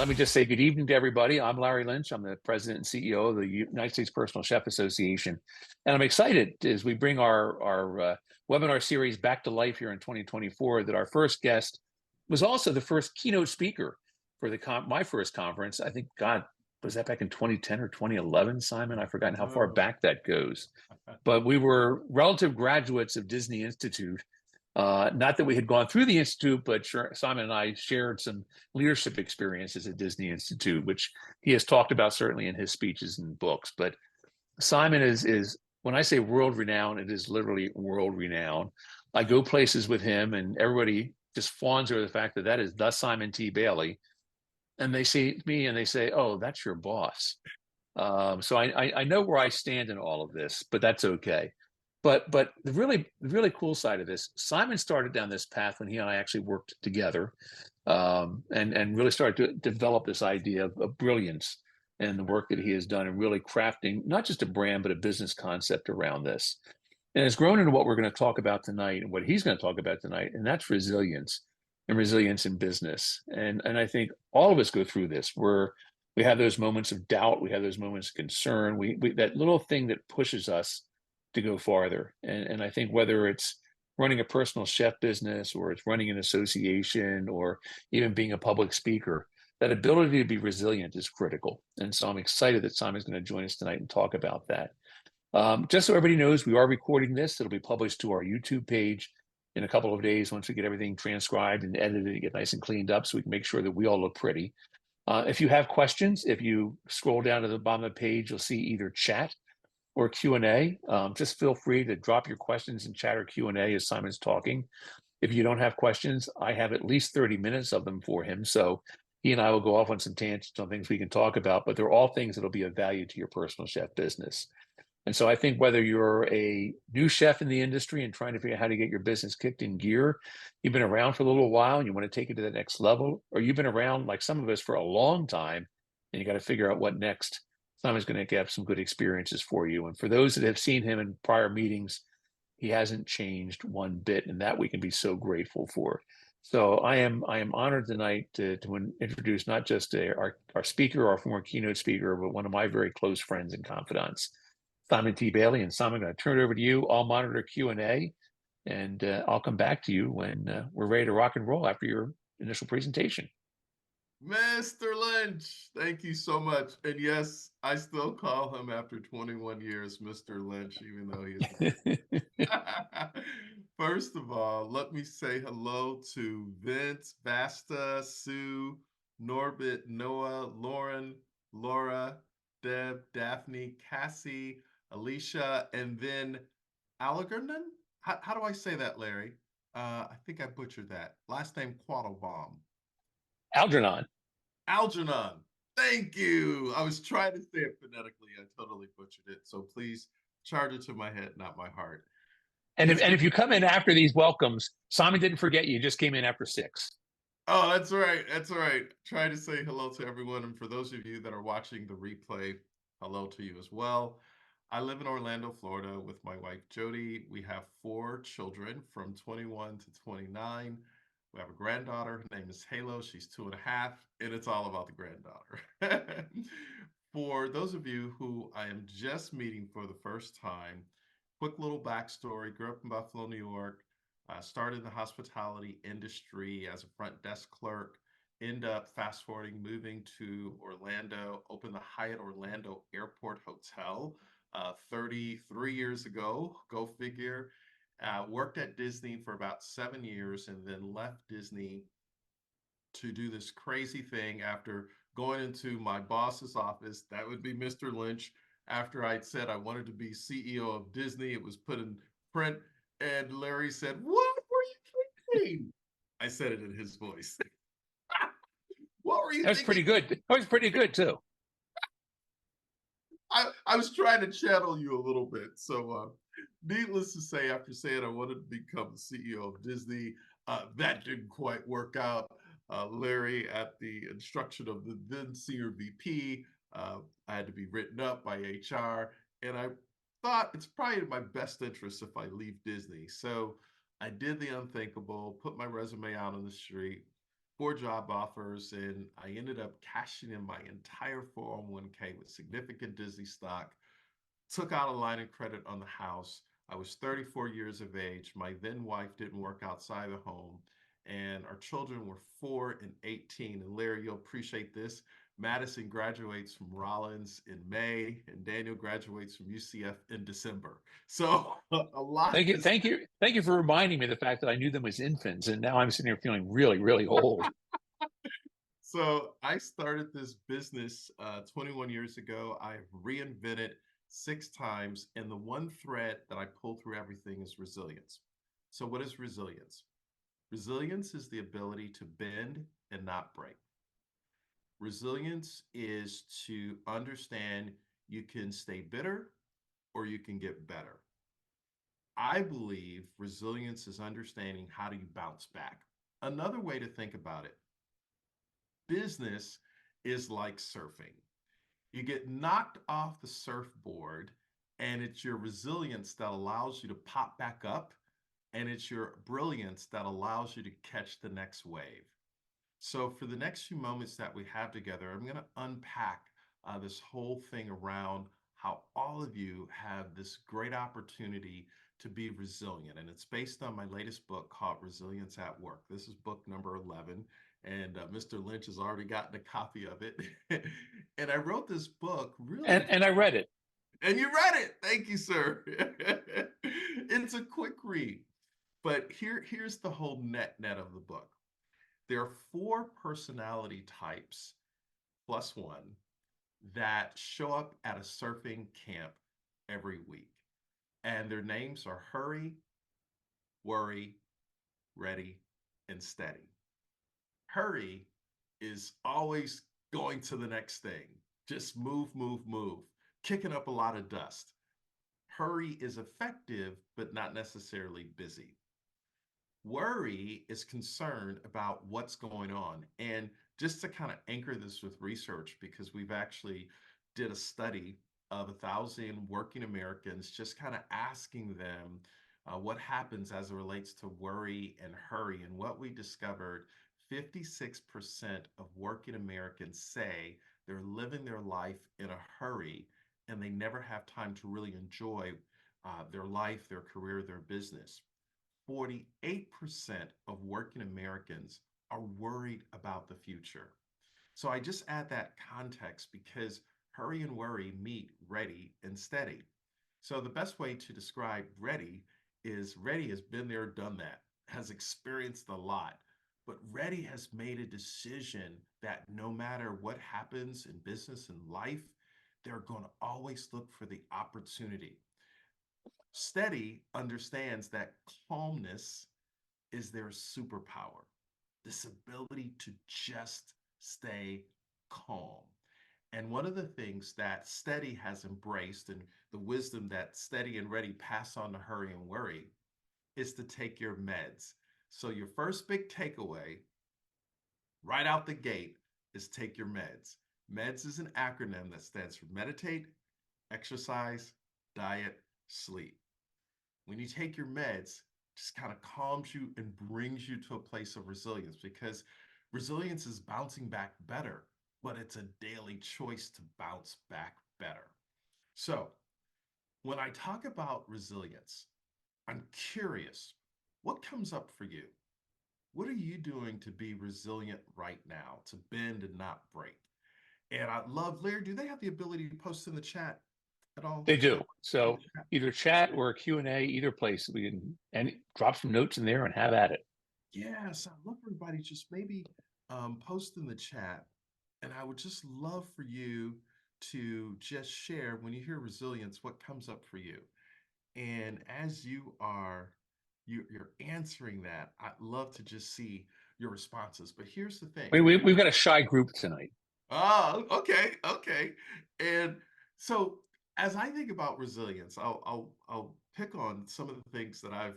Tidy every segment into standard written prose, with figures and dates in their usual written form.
Let me just say good evening to everybody. I'm Larry Lynch. I'm the president and CEO of the United States Personal Chef Association. And I'm excited as we bring our webinar series back to life here in 2024 that our first guest was also the first keynote speaker for my first conference. I think, God, was that back in 2010 or 2011, Simon? I've forgotten how far Oh. back that goes. But we were relative graduates of Disney Institute. Not that we had gone through the Institute, but Simon and I shared some leadership experiences at Disney Institute, which he has talked about certainly in his speeches and books. But Simon is when I say world renowned, it is literally world renowned. I go places with him, and everybody just fawns over the fact that is the Simon T. Bailey, and they see me and they say, "Oh, that's your boss." So I know where I stand in all of this, but that's okay. But the really cool side of this, Simon started down this path when he and I actually worked together, and really started to develop this idea of brilliance and the work that he has done in really crafting not just a brand but a business concept around this. And it's grown into what we're going to talk about tonight and what he's going to talk about tonight, and that's resilience and resilience in business. And I think all of us go through this where we have those moments of doubt, we have those moments of concern, we that little thing that pushes us to go farther. And I think whether it's running a personal chef business or it's running an association or even being a public speaker, that ability to be resilient is critical. And so I'm excited that Simon's going to join us tonight and talk about that. Just so everybody knows, we are recording this. It'll be published to our YouTube page in a couple of days once we get everything transcribed and edited and get nice and cleaned up so we can make sure that we all look pretty. If you have questions, if you scroll down to the bottom of the page, you'll see either chat or Q&A. Just feel free to drop your questions in chat or Q&A as Simon's talking. If you don't have questions, I have at least 30 minutes of them for him. So he and I will go off on some tangents on things we can talk about, but they're all things that'll be of value to your personal chef business. And so I think whether you're a new chef in the industry and trying to figure out how to get your business kicked in gear, you've been around for a little while and you want to take it to the next level, or you've been around like some of us for a long time and you got to figure out what next, Simon's going to get some good experiences for you. And for those that have seen him in prior meetings, he hasn't changed one bit, and that we can be so grateful for. So I am honored tonight to introduce not just our speaker, our former keynote speaker, but one of my very close friends and confidants, Simon T. Bailey. And Simon, I'm going to turn it over to you. I'll monitor Q&A, and I'll come back to you when we're ready to rock and roll after your initial presentation. Mr. Lynch, thank you so much. And yes, I still call him after 21 years Mr. Lynch, even though he is. First of all, let me say hello to Vince, Basta, Sue, Norbit, Noah, Lauren, Laura, Deb, Daphne, Cassie, Alicia, and then Allegernon? How do I say that, Larry? I think I butchered that. Last name Quattlebaum. Algernon. Algernon. Thank you. I was trying to say it phonetically. I totally butchered it. So please charge it to my head, not my heart. And if you come in after these welcomes, Simon didn't forget you. Just came in after 6. Oh, that's right. That's right. Try to say hello to everyone. And for those of you that are watching the replay, hello to you as well. I live in Orlando, Florida with my wife, Jody. We have 4 children from 21 to 29. We have a granddaughter. Her name is Halo. She's 2.5, and it's all about the granddaughter. For those of you who I am just meeting for the first time, quick little backstory. Grew up in Buffalo, New York. Started in the hospitality industry as a front desk clerk. End up fast forwarding, moving to Orlando, opened the Hyatt Orlando Airport Hotel 33 years ago. Go figure. Worked at Disney for about 7 years and then left Disney to do this crazy thing after going into my boss's office. That would be Mr. Lynch. After I'd said I wanted to be CEO of Disney, it was put in print. And Larry said, "What were you thinking?" I said it in his voice. What were you That was thinking? pretty good. That was pretty good, too. I was trying to channel you a little bit. So needless to say, after saying I wanted to become the CEO of Disney, that didn't quite work out. Larry, at the instruction of the then senior VP, I had to be written up by HR. And I thought it's probably in my best interest if I leave Disney. So I did the unthinkable, put my resume out on the street. 4 job offers, and I ended up cashing in my entire 401k with significant Disney stock, took out a line of credit on the house. I was 34 years of age. My then wife didn't work outside the home, and our children were 4 and 18. And Larry, you'll appreciate this. Madison graduates from Rollins in May, and Daniel graduates from UCF in December. So a lot Thank you, has. thank you, thank you for reminding me of the fact that I knew them as infants, and now I'm sitting here feeling really, really old. So I started this business 21 years ago. I've reinvented 6 times, and the one thread that I pull through everything is resilience. So what is resilience? Resilience is the ability to bend and not break. Resilience is to understand you can stay bitter or you can get better. I believe resilience is understanding how do you bounce back. Another way to think about it, business is like surfing. You get knocked off the surfboard, and it's your resilience that allows you to pop back up, and it's your brilliance that allows you to catch the next wave. So, for the next few moments that we have together, I'm going to unpack this whole thing around how all of you have this great opportunity to be resilient. And it's based on my latest book called Resilience at Work. This is book number 11. And Mr. Lynch has already gotten a copy of it. And I wrote this book really. And I read it. And you read it. Thank you, sir. It's a quick read. But here's the whole net of the book. There are 4 personality types plus one that show up at a surfing camp every week. And their names are hurry, worry, ready, and steady. Hurry is always going to the next thing. Just move, move, move, kicking up a lot of dust. Hurry is effective, but not necessarily busy. Worry is concerned about what's going on. And just to kind of anchor this with research, because we've actually did a study of 1,000 working Americans, just kind of asking them what happens as it relates to worry and hurry. And what we discovered, 56% of working Americans say they're living their life in a hurry, and they never have time to really enjoy their life, their career, their business. 48% of working Americans are worried about the future. So I just add that context because hurry and worry meet ready and steady. So the best way to describe ready has been there, done that, has experienced a lot, but ready has made a decision that no matter what happens in business and life, they're going to always look for the opportunity. Steady understands that calmness is their superpower, this ability to just stay calm. And one of the things that Steady has embraced, and the wisdom that Steady and Ready pass on to Hurry and Worry, is to take your meds. So, your first big takeaway right out the gate is take your meds. MEDS is an acronym that stands for meditate, exercise, diet, sleep. When you take your meds, just kind of calms you and brings you to a place of resilience, because resilience is bouncing back better, but it's a daily choice to bounce back better. So, when I talk about resilience, I'm curious, what comes up for you? What are you doing to be resilient right now, to bend and not break? And I love, Larry, do they have the ability to post in the chat at all? They Is that do. So either chat or a Q&A, either place, we can and drop some notes in there and have at it. Yes, I'd love for everybody just maybe post in the chat. And I would just love for you to just share when you hear resilience, what comes up for you. And as you're answering that, I'd love to just see your responses. But here's the thing. We've got a shy group tonight. Oh, okay, okay. And so as I think about resilience, I'll pick on some of the things that I've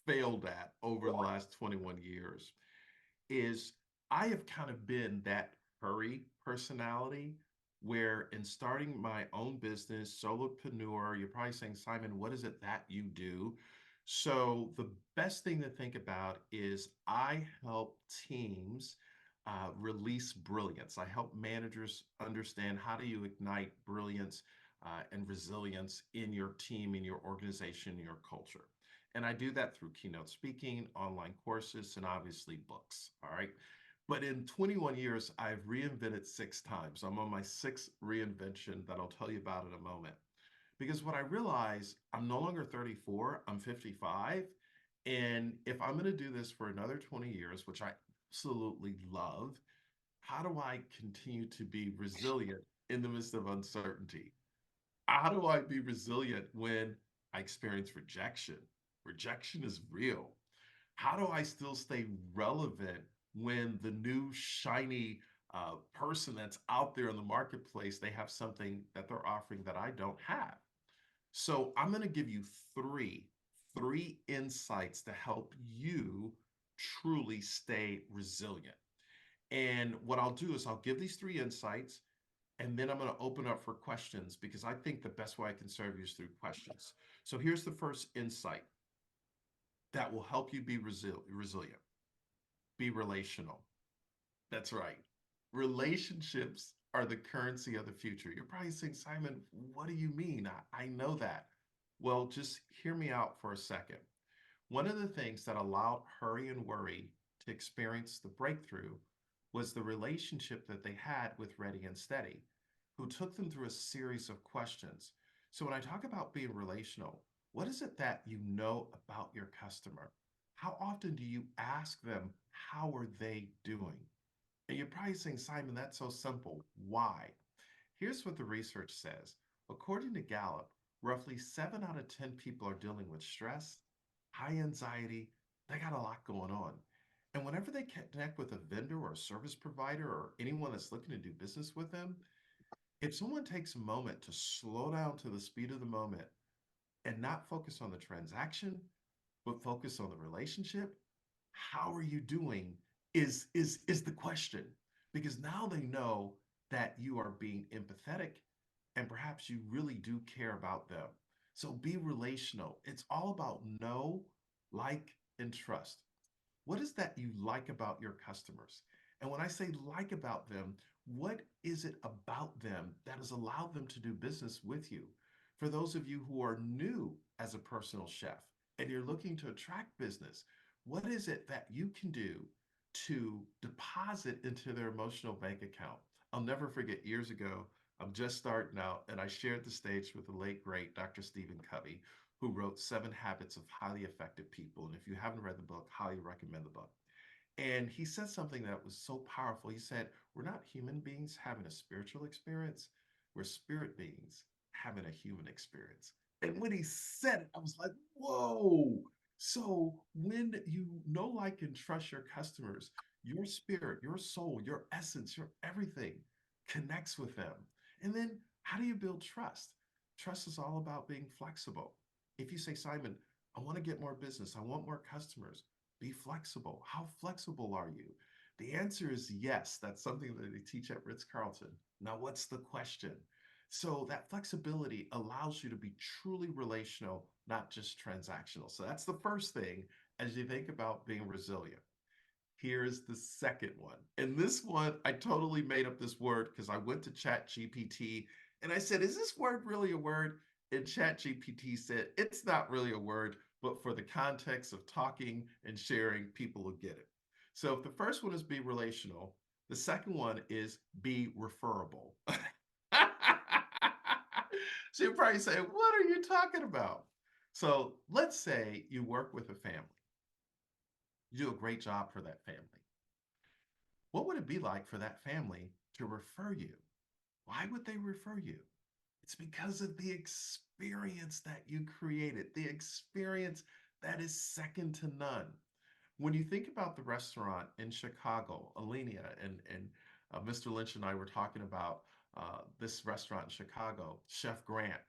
failed at over the last 21 years. Is I have kind of been that hurry personality where in starting my own business, solopreneur, you're probably saying, Simon, what is it that you do? So the best thing to think about is I help teams release brilliance. I help managers understand how do you ignite brilliance and resilience in your team, in your organization, in your culture. And I do that through keynote speaking, online courses, and obviously books. All right. But in 21 years, I've reinvented 6 times. I'm on my sixth reinvention that I'll tell you about in a moment. Because what I realize, I'm no longer 34, I'm 55. And if I'm going to do this for another 20 years, which I absolutely love, how do I continue to be resilient in the midst of uncertainty? How do I be resilient when I experience rejection? Rejection is real. How do I still stay relevant when the new shiny person that's out there in the marketplace, they have something that they're offering that I don't have? So I'm going to give you three insights to help you truly stay resilient. And what I'll do is I'll give these 3 insights, and then I'm going to open up for questions because I think the best way I can serve you is through questions. So here's the first insight that will help you be resilient. Be relational. That's right. Relationships are the currency of the future. You're probably saying, Simon, what do you mean? I know that. Well, just hear me out for a second. One of the things that allowed Hurry and Worry to experience the breakthrough was the relationship that they had with Ready and Steady, who took them through a series of questions. So when I talk about being relational, what is it that you know about your customer? How often do you ask them, how are they doing? And you're probably saying, Simon, that's so simple. Why? Here's what the research says. According to Gallup, roughly 7 out of 10 people are dealing with stress, high anxiety. They got a lot going on. And whenever they connect with a vendor or a service provider or anyone that's looking to do business with them, if someone takes a moment to slow down to the speed of the moment and not focus on the transaction, but focus on the relationship, how are you doing is the question. Because now they know that you are being empathetic and perhaps you really do care about them. So be relational. It's all about know, like, and trust. What is that you like about your customers? And when I say like about them, what is it about them that has allowed them to do business with you? For those of you who are new as a personal chef and you're looking to attract business, what is it that you can do to deposit into their emotional bank account? I'll never forget years ago, I'm just starting out, and I shared the stage with the late, great Dr. Stephen Covey, who wrote 7 Habits of Highly Effective People. And if you haven't read the book, highly recommend the book. And he said something that was so powerful. He said, we're not human beings having a spiritual experience, we're spirit beings having a human experience. And when he said it, I was like, whoa. So when you know, like, and trust your customers, your spirit, your soul, your essence, your everything connects with them. And then how do you build trust? Trust is all about being flexible. If you say, Simon, I want to get more business, I want more customers, be flexible. How flexible are you? The answer is yes. That's something that they teach at Ritz-Carlton. Now, what's the question? So that flexibility allows you to be truly relational, not just transactional. So that's the first thing as you think about being resilient. Here's the second one. And this one, I totally made up this word because I went to Chat GPT and I said, is this word really a word? And Chat GPT said, it's not really a word, but for the context of talking and sharing, people will get it. So if the first one is be relational, the second one is be referable. So you're probably saying, what are you talking about? So let's say you work with a family. You do a great job for that family. What would it be like for that family to refer you? Why would they refer you? It's because of the experience that you created, the experience that is second to none. When you think about the restaurant in Chicago, Alenia and Mr. Lynch and I were talking about this restaurant in Chicago, Chef Grant.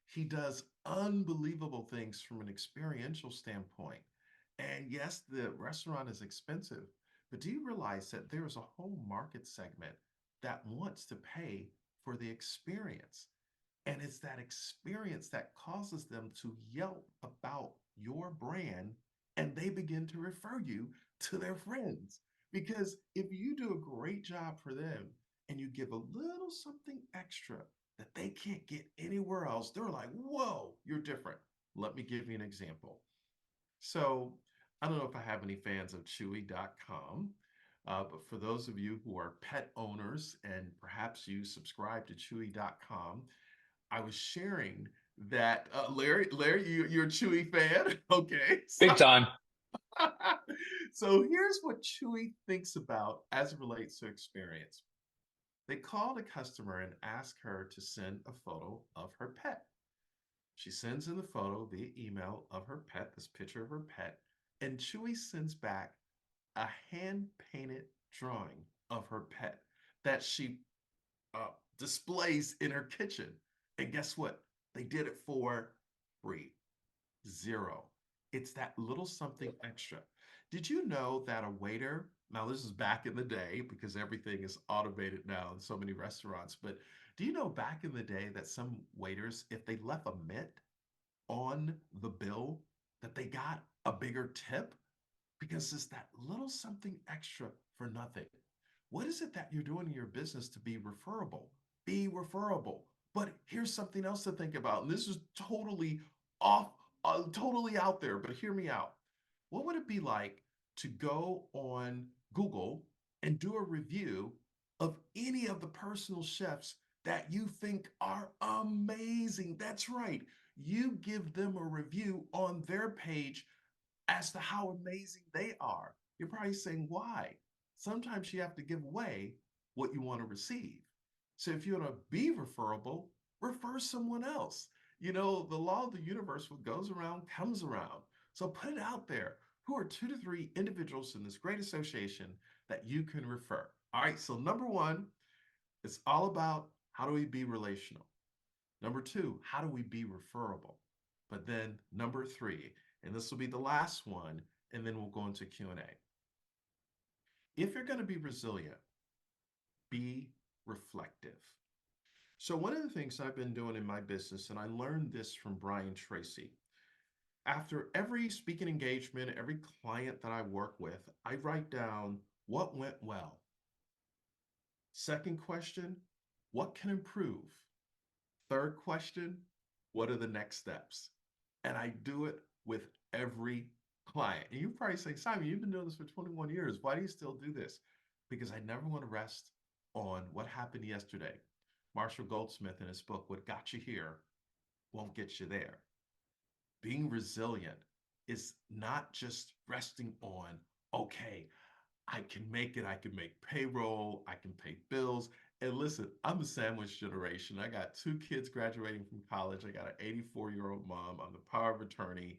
He does unbelievable things from an experiential standpoint. And yes, the restaurant is expensive, but do you realize that there is a whole market segment that wants to pay for the experience? And it's that experience that causes them to yelp about your brand and they begin to refer you to their friends. Because if you do a great job for them and you give a little something extra that they can't get anywhere else, they're like, whoa, you're different. Let me give you an example. So I don't know if I have any fans of Chewy.com, but for those of you who are pet owners and perhaps you subscribe to Chewy.com, I was sharing that Larry, you're a Chewy fan, okay? Big time. So here's what Chewy thinks about as it relates to experience. They called a customer and asked her to send a photo of her pet. She sends in the photo via email of her pet, this picture of her pet, and Chewy sends back a hand painted drawing of her pet that she displays in her kitchen. And guess what? They did it for free. Zero. It's that little something extra. Did you know that a waiter, now this is back in the day because everything is automated now in so many restaurants, but do you know back in the day that some waiters, if they left a mint on the bill, that they got a bigger tip? Because it's that little something extra for nothing. What is it that you're doing in your business to be referable? Be referable. But here's something else to think about. And this is totally off, totally out there, but hear me out. What would it be like to go on Google and do a review of any of the personal chefs that you think are amazing? That's right. You give them a review on their page as to how amazing they are. You're probably saying, why? Sometimes you have to give away what you want to receive. So if you want to be referable, refer someone else. You know, the law of the universe, what goes around comes around. So put it out there. Who are 2 to 3 individuals in this great association that you can refer? All right, so number one, it's all about how do we be relational? Number two, how do we be referable? But then number three, and this will be the last one, and then we'll go into Q&A. If you're going to be resilient, be reflective. So one of the things I've been doing in my business, and I learned this from Brian Tracy, after every speaking engagement, every client that I work with, I write down what went well. Second question, what can improve? Third question, what are the next steps? And I do it with every client. And you probably say, Simon, you've been doing this for 21 years. Why do you still do this? Because I never want to rest on what happened yesterday. Marshall Goldsmith in his book, What Got You Here Won't Get You There. Being resilient is not just resting on, okay, I can make it. I can make payroll. I can pay bills. And listen, I'm a sandwich generation. I got 2 kids graduating from college. I got an 84-year-old mom. I'm the power of attorney.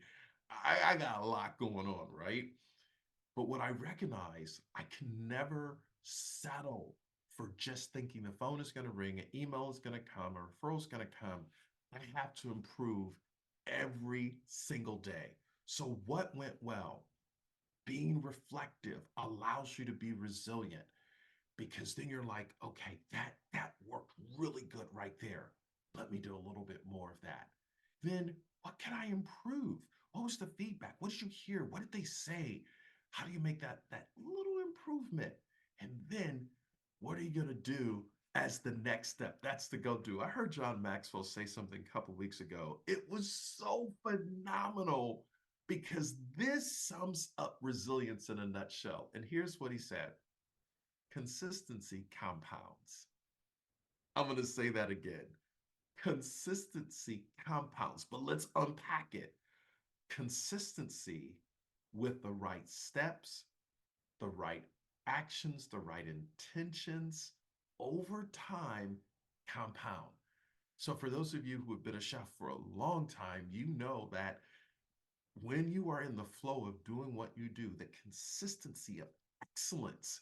I got a lot going on, right? But what I recognize, I can never settle for just thinking the phone is going to ring, an email is going to come, a referral is going to come. I have to improve every single day. So, what went well? Being reflective allows you to be resilient because then you're like, okay, that worked really good right there. Let me do a little bit more of that. Then what can I improve? What was the feedback? What did you hear? What did they say? How do you make that little improvement? And then what are you going to do as the next step? That's the go do. I heard John Maxwell say something a couple weeks ago. It was so phenomenal because this sums up resilience in a nutshell. And here's what he said: consistency compounds. I'm going to say that again. Consistency compounds, but let's unpack it. Consistency with the right steps, the right actions, the right intentions over time compound. So, for those of you who have been a chef for a long time, you know that when you are in the flow of doing what you do, the consistency of excellence,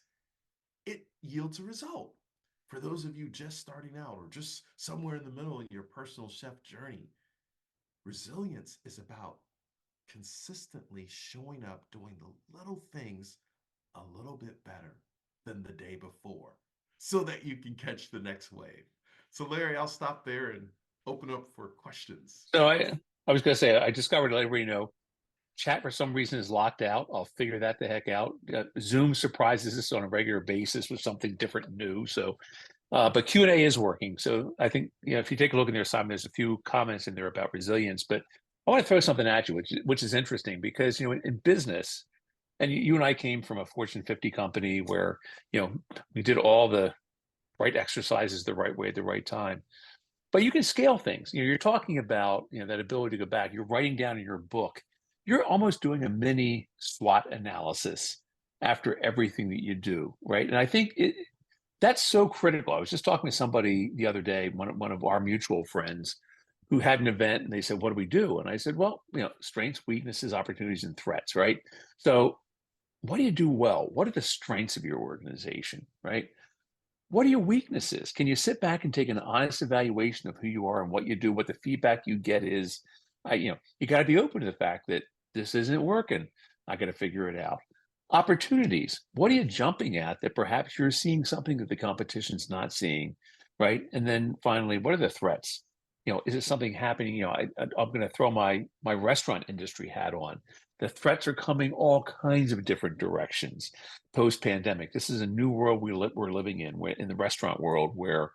it yields a result. For those of you just starting out or just somewhere in the middle in your personal chef journey, resilience is about consistently showing up, doing the little things a little bit better than the day before so that you can catch the next wave. So, Larry, I'll stop there and open up for questions. So I was going to say, I discovered let everybody know chat for some reason is locked out. I'll figure that the heck out. Zoom surprises us on a regular basis with something different and new. So, but Q&A is working. So I think, if you take a look in there, Simon, there's a few comments in there about resilience, but I want to throw something at you, which is interesting because, in business, and you and I came from a Fortune 50 company where, we did all the right exercises the right way at the right time. But you can scale things. You're talking about, that ability to go back. You're writing down in your book. You're almost doing a mini SWOT analysis after everything that you do, right? And I think that's so critical. I was just talking to somebody the other day, one of our mutual friends, who had an event, and they said, "What do we do?" And I said, "Well, strengths, weaknesses, opportunities, and threats, right? So, what do you do well? What are the strengths of your organization, right? What are your weaknesses? Can you sit back and take an honest evaluation of who you are and what you do, what the feedback you get is? You got to be open to the fact that this isn't working. I got to figure it out. Opportunities. What are you jumping at that perhaps you're seeing something that the competition's not seeing, right? And then finally, what are the threats? Is it something happening? I'm going to throw my restaurant industry hat on. The threats are coming all kinds of different directions post-pandemic. This is a new world we're living in, in the restaurant world, where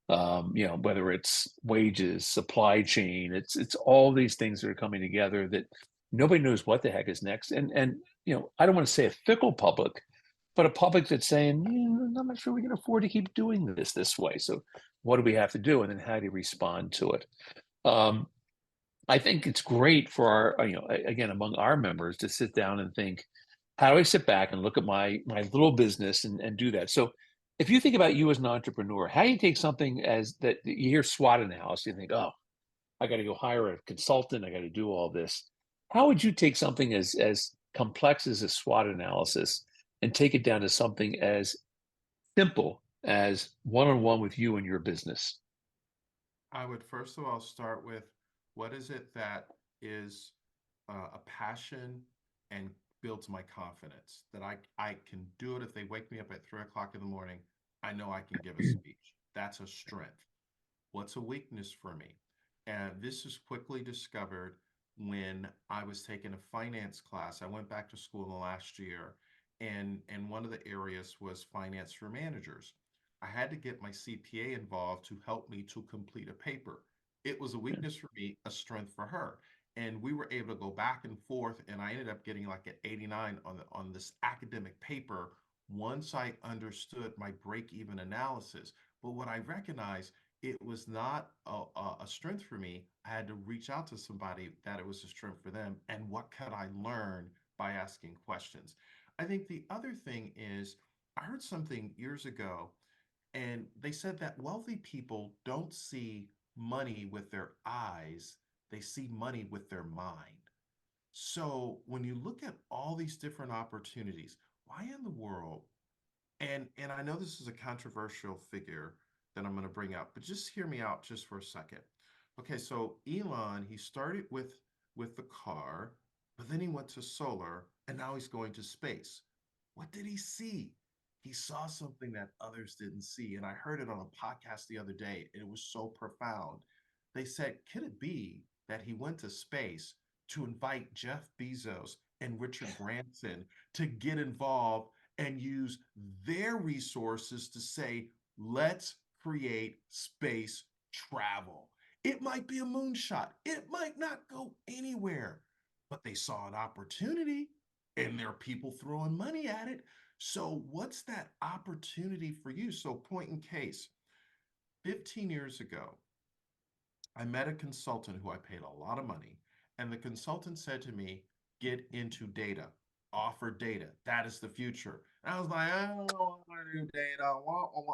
whether it's wages, supply chain, it's all these things that are coming together that nobody knows what the heck is next. And I don't want to say a fickle public, but a public that's saying, I'm not sure we can afford to keep doing this way. So what do we have to do? And then how do you respond to it? Um, I think it's great for our, again, among our members to sit down and think, how do I sit back and look at my little business and do that? So if you think about you as an entrepreneur, how do you take something as that you hear SWOT analysis, you think, oh, I got to go hire a consultant, I got to do all this. How would you take something as complex as a SWOT analysis and take it down to something as simple as one-on-one with you and your business? I would first of all start with what is it that is a passion and builds my confidence that I can do it if they wake me up at 3 o'clock in the morning. I know I can give a speech. That's a strength. What's a weakness for me? And this is quickly discovered when I was taking a finance class. I went back to school in the last year, and one of the areas was finance for managers. I had to get my CPA involved to help me to complete a paper. It was a weakness for me, a strength for her. And we were able to go back and forth, and I ended up getting like an 89 on this academic paper once I understood my break-even analysis. But what I recognized, it was not a strength for me. I had to reach out to somebody that it was a strength for them. And what could I learn by asking questions? I think the other thing is, I heard something years ago, and they said that wealthy people don't see money with their eyes, they see money with their mind. So when you look at all these different opportunities, why in the world, and I know this is a controversial figure that I'm going to bring up, but just hear me out just for a second. Okay, so Elon, he started with the car, but then he went to solar, and now he's going to space. What did he see? He saw something that others didn't see, and I heard it on a podcast the other day, and it was so profound. They said, could it be that he went to space to invite Jeff Bezos and Richard Branson to get involved and use their resources to say, let's create space travel? It might be a moonshot, it might not go anywhere, but they saw an opportunity and there are people throwing money at it. So, what's that opportunity for you? So, point in case, 15 years ago, I met a consultant who I paid a lot of money, and the consultant said to me, get into data, offer data. That is the future. And I was like, I don't want to do data.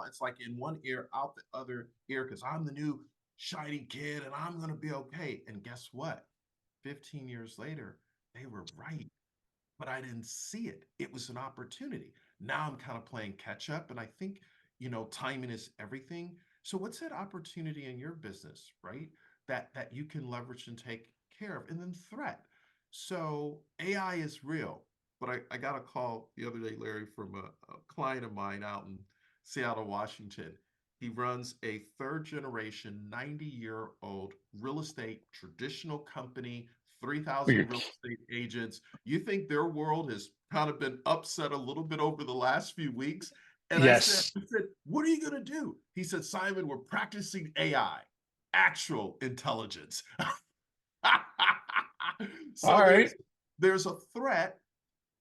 It's like in one ear, out the other ear, because I'm the new shiny kid and I'm going to be okay. And guess what? 15 years later, they were right, but I didn't see it. It was an opportunity. Now I'm kind of playing catch up, and I think, timing is everything. So what's that opportunity in your business, right? That you can leverage and take care of, and then threat. So AI is real, but I got a call the other day, Larry, from a client of mine out in Seattle, Washington. He runs a third generation, 90-year-old real estate traditional company, Well, you're 3,000 real estate agents. You think their world has kind of been upset a little bit over the last few weeks? And yes. I said, what are you going to do? He said, Simon, we're practicing AI, actual intelligence. All So right. there's a threat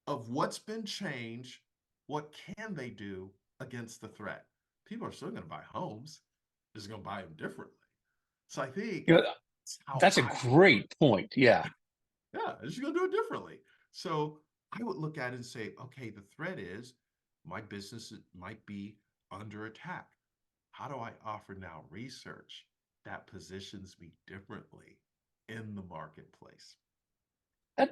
of what's been changed. What can they do against the threat? People are still going to buy homes, just going to buy them differently. So I think You know, that's how that's a I would look. great point. Yeah. Yeah, just going to do it differently. So I would look at it and say, okay, the threat is my business might be under attack. How do I offer now research that positions me differently in the marketplace?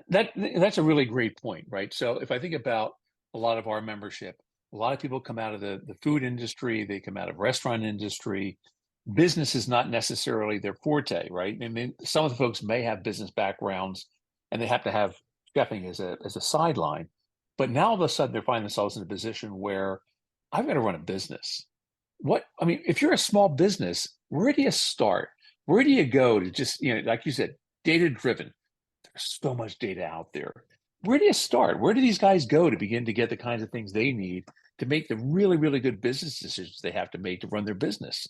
That's a really great point, right? So if I think about a lot of our membership, a lot of people come out of the food industry, they come out of restaurant industry. Business is not necessarily their forte, right? I mean, some of the folks may have business backgrounds and they have to have chefing as a sideline. But now all of a sudden they're finding themselves in a position where I've got to run a business. What, I mean, if you're a small business, where do you start? Where do you go to just, like you said, data driven? There's so much data out there. Where do you start? Where do these guys go to begin to get the kinds of things they need to make the really, really good business decisions they have to make to run their business?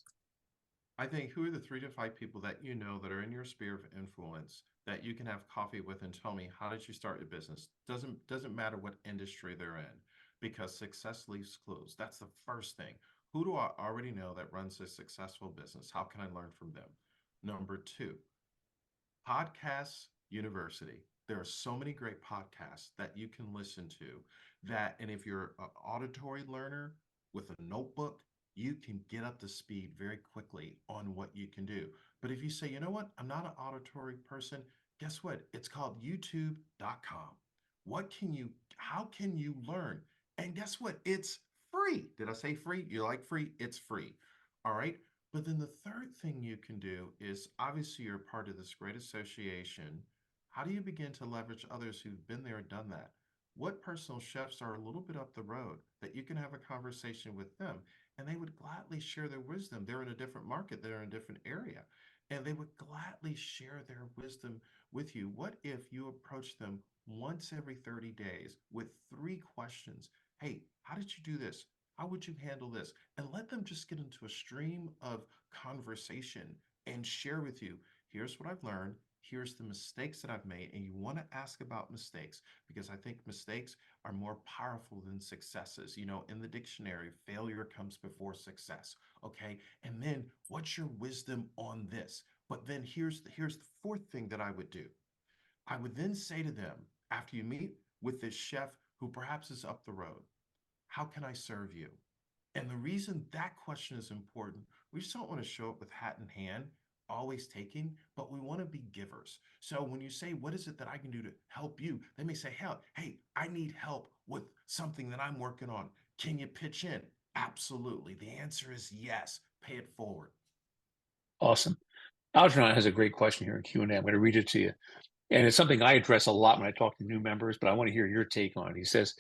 I think who are the 3 to 5 people that you know that are in your sphere of influence that you can have coffee with and tell me how did you start your business? Doesn't matter what industry they're in, because success leaves clues. That's the first thing. Who do I already know that runs a successful business? How can I learn from them? Number two, Podcasts University. There are so many great podcasts that you can listen to that, and if you're an auditory learner with a notebook, you can get up to speed very quickly on what you can do. But if you say, you know what, I'm not an auditory person, guess what? It's called youtube.com. How can you learn? And guess what? It's free. Did I say free? You like free? It's free. All right. But then the third thing you can do is obviously you're part of this great association. How do you begin to leverage others who've been there and done that? What personal chefs are a little bit up the road that you can have a conversation with them and they would gladly share their wisdom? They're in a different market, they're in a different area, and they would gladly share their wisdom with you. What if you approach them once every 30 days with 3 questions? Hey, how did you do this? How would you handle this? And let them just get into a stream of conversation and share with you. Here's what I've learned. Here's the mistakes that I've made. And you want to ask about mistakes because I think mistakes are more powerful than successes. You know, in the dictionary, failure comes before success. Okay. And then what's your wisdom on this? But then here's the fourth thing that I would do. I would then say to them, after you meet with this chef who perhaps is up the road, how can I serve you? And the reason that question is important, we just don't want to show up with hat in hand, always taking, but we want to be givers. So when you say, what is it that I can do to help you? They may say, hell, hey, I need help with something that I'm working on. Can you pitch in? Absolutely. The answer is yes. Pay it forward. Awesome. Algernon has a great question here in Q&A. I'm going to read it to you. And it's something I address a lot when I talk to new members, but I want to hear your take on it. He says,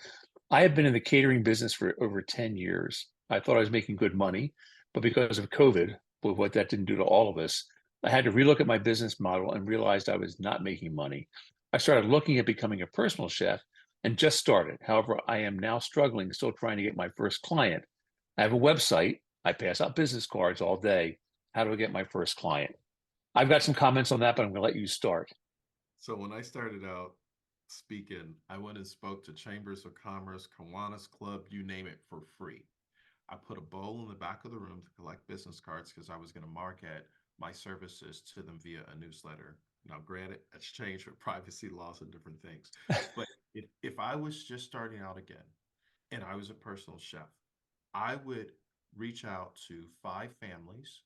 I have been in the catering business for over 10 years. I thought I was making good money, but because of COVID, with what that didn't do to all of us, I had to relook at my business model and realized I was not making money. I started looking at becoming a personal chef and just started. However, I am now struggling, still trying to get my first client. I have a website. I pass out business cards all day. How do I get my first client? I've got some comments on that, but I'm going to let you start. So when I started out speaking, I went and spoke to Chambers of Commerce, Kiwanis Club, you name it, for free. I put a bowl in the back of the room to collect business cards because I was going to market my services to them via a newsletter. Now, granted, that's changed with privacy laws and different things. But if I was just starting out again and I was a personal chef, I would reach out to 5 families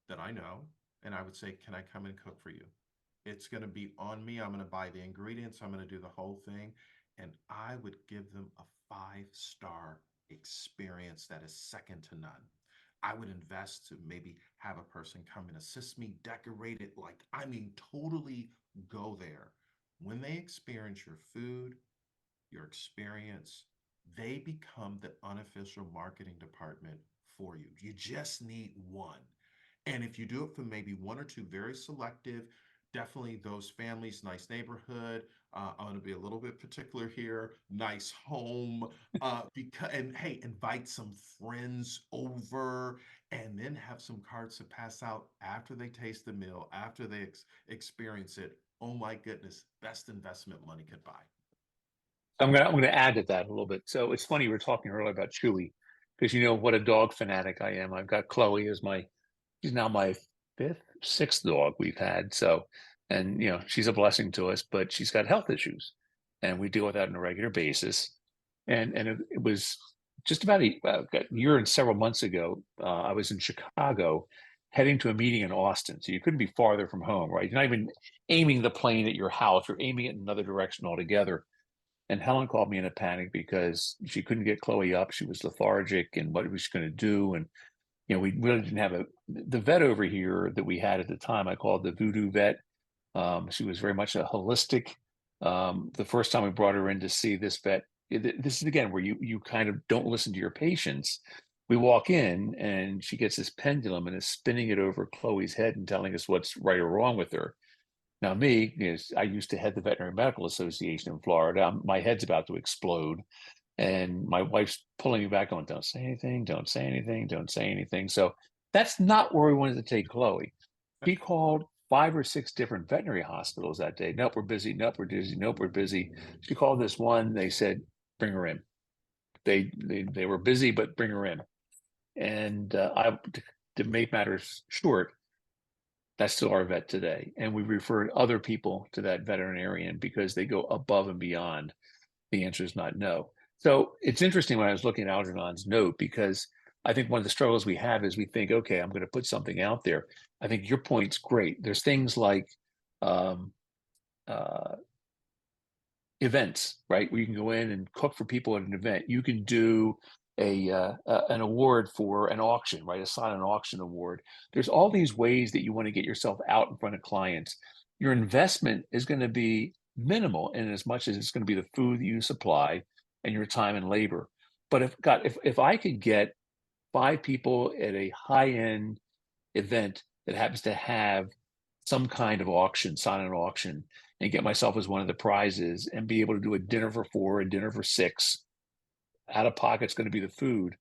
that I know and I would say, can I come and cook for you? It's going to be on me. I'm going to buy the ingredients. I'm going to do the whole thing. And I would give them a 5-star experience that is second to none. I would invest to maybe have a person come and assist me, decorate it like, I mean, totally go there. When they experience your food, your experience, they become the unofficial marketing department for you. You just need one. And if you do it for maybe one or two, very selective, definitely those families, nice neighborhood. I'm going to be a little bit particular here. Nice home. Because and hey, invite some friends over, and then have some cards to pass out after they taste the meal, after they experience it. Oh my goodness, best investment money could buy. I'm gonna add to that a little bit. So it's funny, we were talking earlier about Chewy, because you know what a dog fanatic I am. I've got Chloe as my she's now my fifth, sixth dog we've had. So, and you know, she's a blessing to us, but she's got health issues, and we deal with that on a regular basis. And it was just about a year and several months ago. I was in Chicago, heading to a meeting in Austin. So you couldn't be farther from home, right? You're not even aiming the plane at your house; you're aiming it in another direction altogether. And Helen called me in a panic because she couldn't get Chloe up. She was lethargic, and what was she going to do? And you know, we really didn't have the vet over here that we had at the time. I called the voodoo vet. She was very much a holistic. The first time we brought her in to see this vet, this is again where you kind of don't listen to your patients. We walk in and she gets this pendulum and is spinning it over Chloe's head and telling us what's right or wrong with her. Now, me, is I used to head the Veterinary Medical Association in Florida. My head's about to explode. And my wife's pulling me back on, don't say anything, don't say anything, don't say anything. So that's not where we wanted to take Chloe. She called five or six different veterinary hospitals that day. Nope, we're busy. Nope, we're busy. Nope, we're busy. She called this one. They said, bring her in. They were busy, but bring her in. And to make matters short, that's still our vet today. And we referred other people to that veterinarian because they go above and beyond. The answer is not no. So it's interesting when I was looking at Algernon's note, because I think one of the struggles we have is we think, okay, I'm going to put something out there. I think your point's great. There's things like um, uh, events, right? Where you can go in and cook for people at an event. You can do an award for an auction, right? A silent auction award. There's all these ways that you want to get yourself out in front of clients. Your investment is going to be minimal in as much as it's going to be the food that you supply and your time and labor. But if I could get five people at a high end event that happens to have some kind of auction, silent auction, and get myself as one of the prizes and be able to do a dinner for four, a dinner for six. Out of pocket's going to be the food,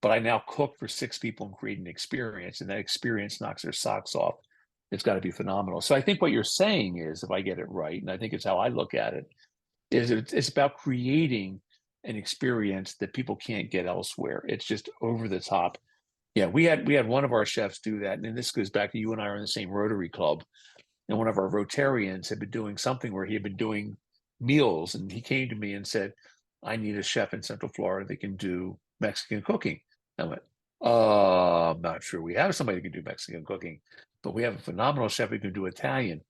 but I now cook for six people and create an experience, and that experience knocks their socks off. It's got to be phenomenal. So I think what you're saying is, if I get it right, and I think it's how I look at it, is it's about creating an experience that people can't get elsewhere. It's just over the top. Yeah, we had one of our chefs do that, and this goes back to you and I are in the same Rotary Club, and one of our Rotarians had been doing something where he had been doing meals, and he came to me and said, "I need a chef in Central Florida that can do Mexican cooking." I went, I'm not sure we have somebody that can do Mexican cooking, but we have a phenomenal chef who can do Italian."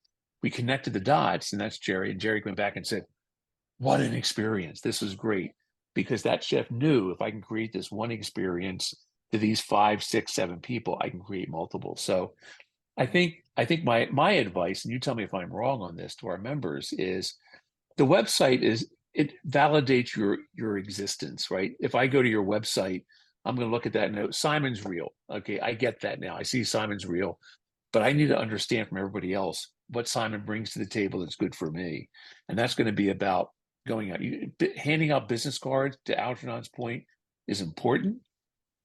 We connected the dots, and that's Jerry. And Jerry went back and said, what an experience. This was great, because that chef knew, if I can create this one experience to these five, six, seven people, I can create multiple. So I think my advice, and you tell me if I'm wrong on this, to our members, is the website is, it validates your existence, right? If I go to your website, I'm going to look at that and know Simon's real. Okay, I get that now. I see Simon's real, but I need to understand from everybody else what Simon brings to the table that's good for me. And that's going to be about going out, handing out business cards, to Algernon's point, is important,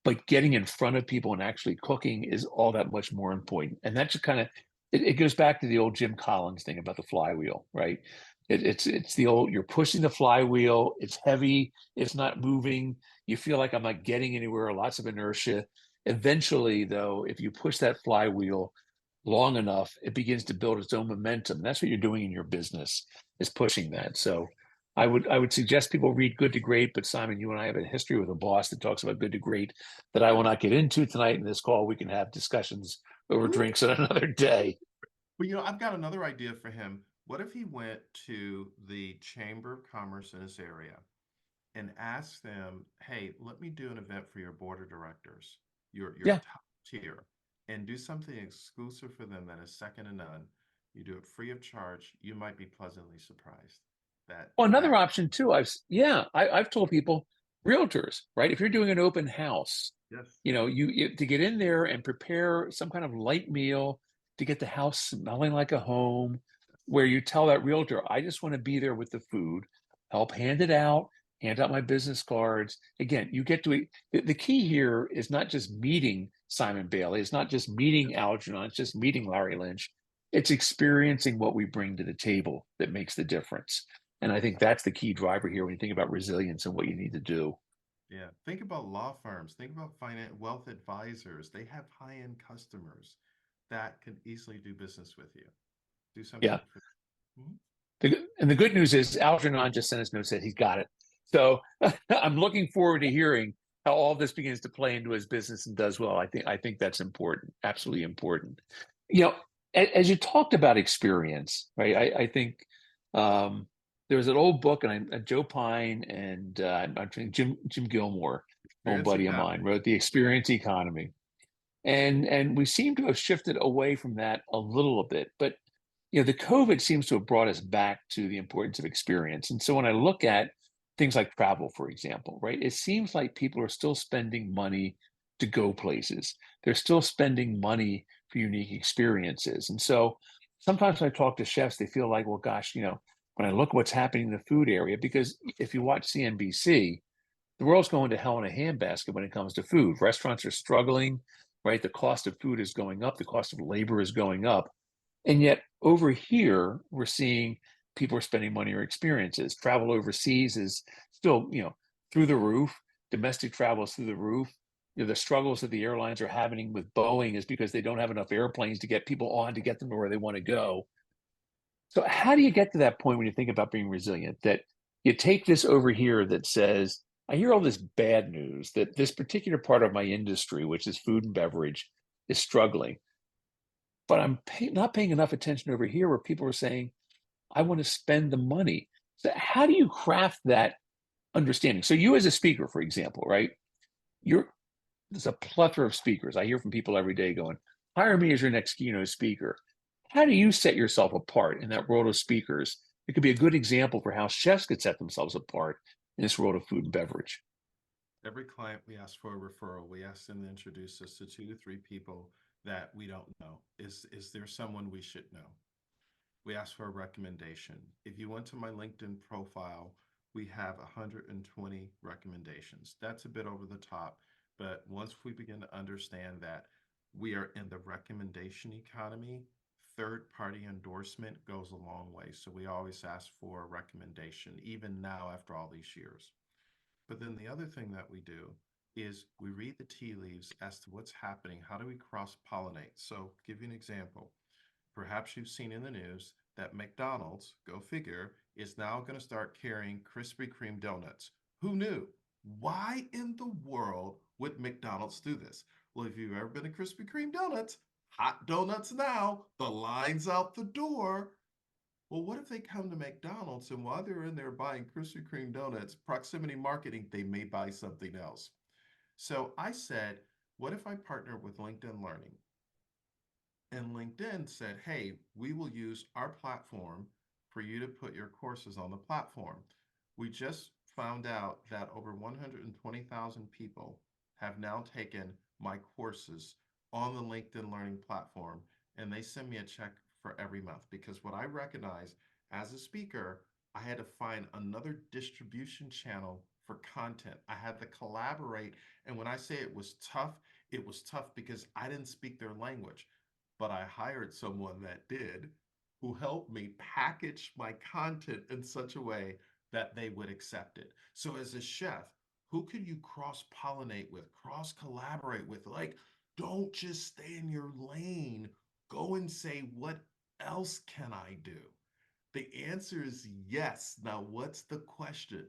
but getting in front of people and actually cooking is all that much more important. And that just kind of, it goes back to the old Jim Collins thing about the flywheel, right? It's the old, you're pushing the flywheel, it's heavy, it's not moving, you feel like I'm not getting anywhere, lots of inertia. Eventually, though, if you push that flywheel long enough, it begins to build its own momentum. That's what you're doing in your business, is pushing that. So I would suggest people read Good to Great, but Simon, you and I have a history with a boss that talks about Good to Great that I will not get into tonight in this call. We can have discussions over Ooh. drinks on another day. Well, I've got another idea for him. What if he went to the Chamber of Commerce in his area and asked them, "Hey, let me do an event for your board of directors, your Yeah. top tier, and do something exclusive for them that is second to none. You do it free of charge. You might be pleasantly surprised." That Well, that another option too. I've told people, realtors, right? If you're doing an open house, Yes. to get in there and prepare some kind of light meal to get the house smelling like a home, where you tell that realtor, I just want to be there with the food, help hand it out, hand out my business cards. Again, you get to the key here is not just meeting Simon Bailey, it's not just meeting Algernon, it's just meeting Larry Lynch. It's experiencing what we bring to the table that makes the difference. And I think that's the key driver here when you think about resilience and what you need to do. Yeah. Think about law firms. Think about finance wealth advisors. They have high-end customers that can easily do business with you. Do Yeah. something for Mhm. And the good news is Algernon just sent us note said he's got it. So I'm looking forward to hearing how all this begins to play into his business and does well. I think that's important, absolutely important. As you talked about experience, right? I think um, there was an old book, and Joe Pine and I'm thinking Jim Gilmore, old Experience buddy of mine, economy. wrote The Experience Economy, and we seem to have shifted away from that a little bit, but the COVID seems to have brought us back to the importance of experience. And so when I look at things like travel, for example, right, it seems like people are still spending money to go places. They're still spending money for unique experiences. And so sometimes when I talk to chefs, they feel like, well, gosh, when I look at what's happening in the food area, because if you watch CNBC, the world's going to hell in a handbasket when it comes to food. Restaurants are struggling, right? The cost of food is going up, the cost of labor is going up. And yet over here, we're seeing people are spending money or experiences. Travel overseas is still, through the roof. Domestic travel is through the roof. The struggles that the airlines are having with Boeing is because they don't have enough airplanes to get people on to get them to where they want to go. So how do you get to that point when you think about being resilient? That you take this over here that says, I hear all this bad news that this particular part of my industry, which is food and beverage, is struggling, but not paying enough attention over here where people are saying, I want to spend the money. So how do you craft that understanding? So you as a speaker, for example, right? You're There's a plethora of speakers. I hear from people every day going, hire me as your next keynote speaker. How do you set yourself apart in that world of speakers? It could be a good example for how chefs could set themselves apart in this world of food and beverage. Every client we ask for a referral, we ask them to introduce us to 2 to 3 people that we don't know. Is there someone we should know? We ask for a recommendation. If you went to my LinkedIn profile, we have 120 recommendations. That's a bit over the top, but once we begin to understand that we are in the recommendation economy, third party endorsement goes a long way. So we always ask for a recommendation, even now after all these years. But then the other thing that we do is we read the tea leaves as to what's happening. How do we cross pollinate? So, give you an example. Perhaps you've seen in the news that McDonald's, go figure, is now going to start carrying Krispy Kreme donuts. Who knew? Why in the world would McDonald's do this? Well, if you've ever been to Krispy Kreme donuts, hot donuts now, the lines out the door. Well, what if they come to McDonald's and while they're in there buying Krispy Kreme donuts, proximity marketing, they may buy something else? So I said, what if I partner with LinkedIn Learning? And LinkedIn said, hey, we will use our platform for you to put your courses on the platform. We just found out that over 120,000 people have now taken my courses on the LinkedIn Learning platform, and they send me a check for every month because what I recognize as a speaker, I had to find another distribution channel for content. I had to collaborate. And when I say it was tough because I didn't speak their language, but I hired someone that did, who helped me package my content in such a way that they would accept it. So, as a chef, who can you cross pollinate with, cross collaborate with? Like, don't just stay in your lane. Go and say, what else can I do? The answer is yes. Now, what's the question?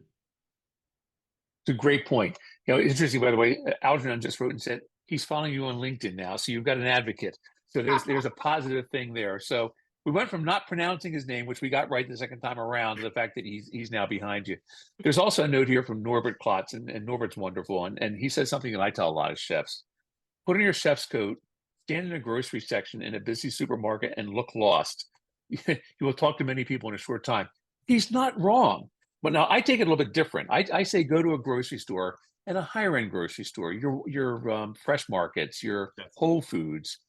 It's a great point. It's interesting, by the way, Algernon just wrote and said he's following you on LinkedIn now. So you've got an advocate. So there's a positive thing there. So we went from not pronouncing his name, which we got right the second time around, to the fact that he's now behind you. There's also a note here from Norbert Klotz, and Norbert's wonderful. And he says something that I tell a lot of chefs. Put on your chef's coat, stand in a grocery section in a busy supermarket and look lost. You will talk to many people in a short time. He's not wrong. But now I take it a little bit different. I say go to a grocery store and a higher end grocery store, your fresh markets, your Yes. Whole Foods,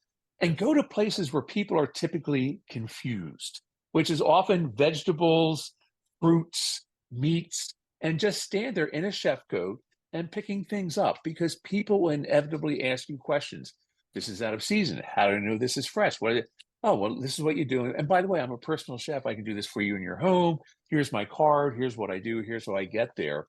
and Yes. go to places where people are typically confused, which is often vegetables, fruits, meats, and just stand there in a chef coat and picking things up because people will inevitably ask you questions. This is out of season. How do I know this is fresh? Oh, well, this is what you do. And by the way, I'm a personal chef. I can do this for you in your home. Here's my card. Here's what I do. Here's how I get there.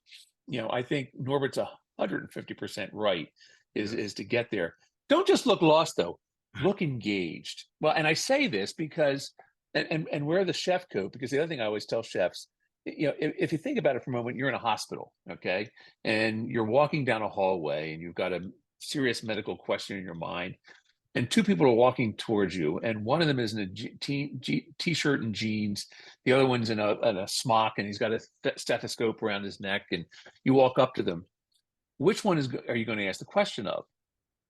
I think Norbert's 150% right is Yes. to get there. Don't just look lost though. Look engaged. Well, and I say this because and wear the chef coat because the other thing I always tell chefs, if you think about it for a moment, you're in a hospital, okay, and you're walking down a hallway and you've got a serious medical question in your mind, and two people are walking towards you, and one of them is in a t-shirt and jeans, the other one's in a smock, and he's got a stethoscope around his neck, and you walk up to them. Which one are you going to ask the question of?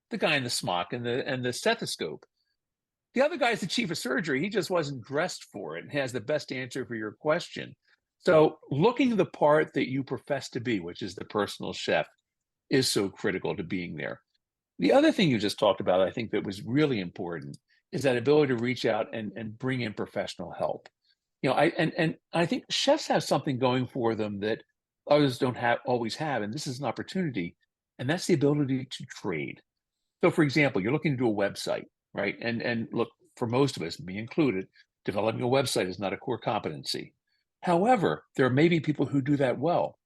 The guy in the smock and the stethoscope. The other guy's the chief of surgery. He just wasn't dressed for it and has the best answer for your question. So looking the part that you profess to be, which is the personal chef, is so critical to being there. The other thing you just talked about, I think that was really important, is that ability to reach out and bring in professional help. And I think chefs have something going for them that others don't have always have, and this is an opportunity, and that's the ability to trade. So, for example, you're looking to do a website, right? And look, for most of us, me included, developing a website is not a core competency. However, there may be people who do that well.